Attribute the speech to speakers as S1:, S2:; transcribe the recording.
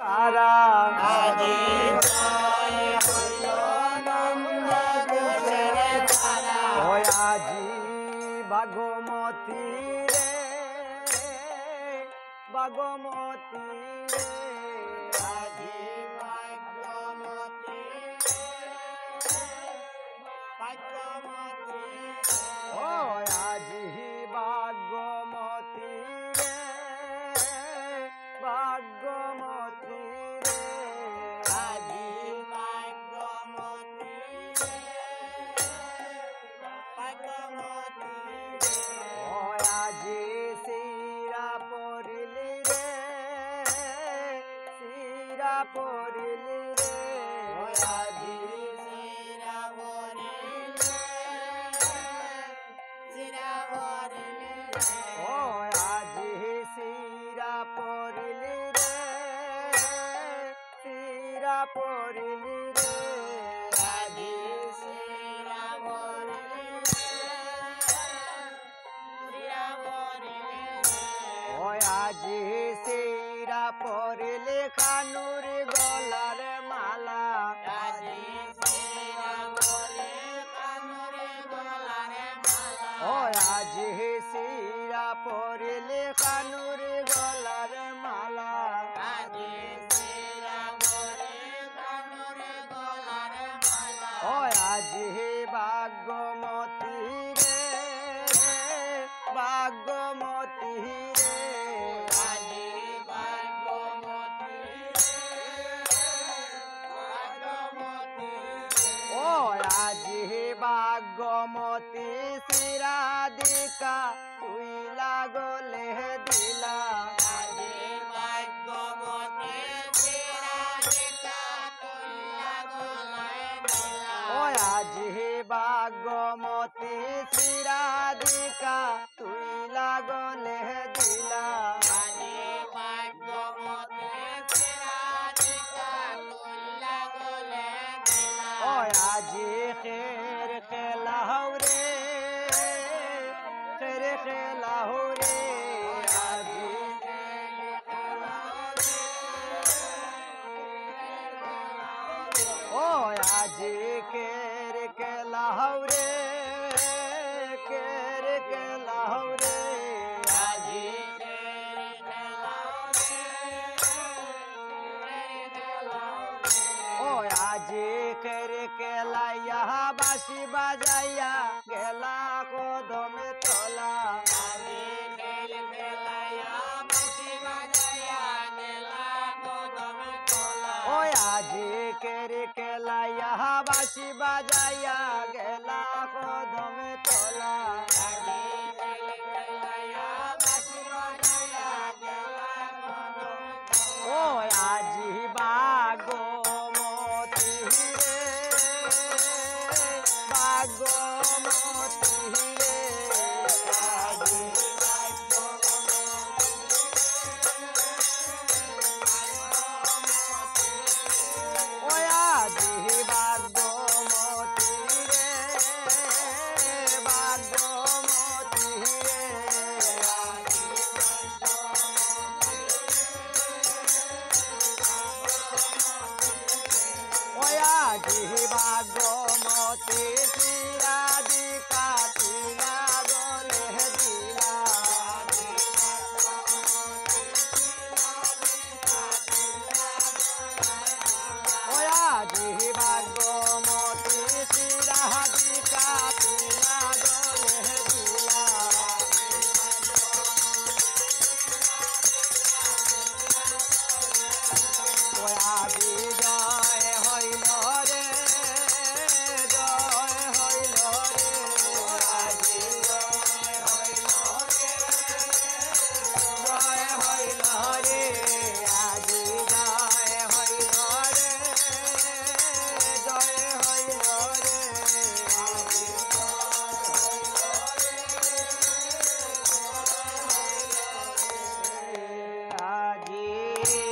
S1: তারা
S2: আজি হইল নন্দ ঘোষের তারা
S1: ওই আজি ভাগমতী রে ভাগমতী রে
S2: আজি ভাগ্যমতী ভাগ্যমতী
S1: ওই আজি ভাগমতী রে ভাগমতী রে
S2: আজি ভাগ্যমতী ভাগ্যমতী
S1: ওই আজি শিরা পড়িলি রে শিরা পড়িলি রে
S2: আজি শিরা ভরিলে শিরা ভরিলে
S1: ও আজি শিরা পড়িলি রে শিরা পড়িলি রে
S2: আজি শিরা ভরিলে শিরা ভরিলে
S1: ও আজি শিরা পড়িলি খানুর গলার মালা
S2: আজি শিরা ভরে কানুরে গলারে মালা
S1: ও আজি শিরা পড়িলি খানুর গলার মালা
S2: আজি শিরা ভরে কানুরে গলারে মালা
S1: ও আজি ভাগ্যমতী রে ভাগ্যমতী রে
S2: আজি ভাগ্যমতী ভাগ্যমতী
S1: ও আজি ভাগ্যমতী শিরাদিকা তুই লাগলে দিলা
S2: আজি ভাগ্যমতী শিরাধিকা তুল্লা গলায় দিলা
S1: ও আজি ভাগ্যমতী শিরাদিকা তুই লাগলে দিলা
S2: আজি ভাগ্যমতী শিরাধিকা তুল্লা গলে দিলা
S1: ও আজি খের খেলাও রে খের খেলাও রে আজি ও আজি কের খেলাও রে কের খেলাও রে
S2: আজি তেরে খেলাও
S1: ও আজি কের খেলাইয়া বাঁশি বাজাইয়া গেলা কদমে তলা
S2: আজি খেল খেলায়া বাঁশি বাজায়া গেলা কদমে তলা
S1: ও আজি কের খেলাইয়া বাঁশি বাজাইয়া গেলা কদমে তলা
S2: আজি খেল খেলায়া বাঁশি বাজায়া গেলা কদমে তলা
S1: ও আজি ভাগমতী রে ভাগমতী রে আজি ও আজি ভাগমতী রে ভাগমতী রে আজি ও আজি ভাগমতী শিরাদিকা তুই লাগলে দিলা ও আজি ভাগমতী শিরাদিকা তুই লাগলে দিলা ও আজি জয় হইল রে জয় হইল রে আজি জয় হইল রে জয় হইল রে আজি জয় হইল রে জয় হইল রে আজি আজি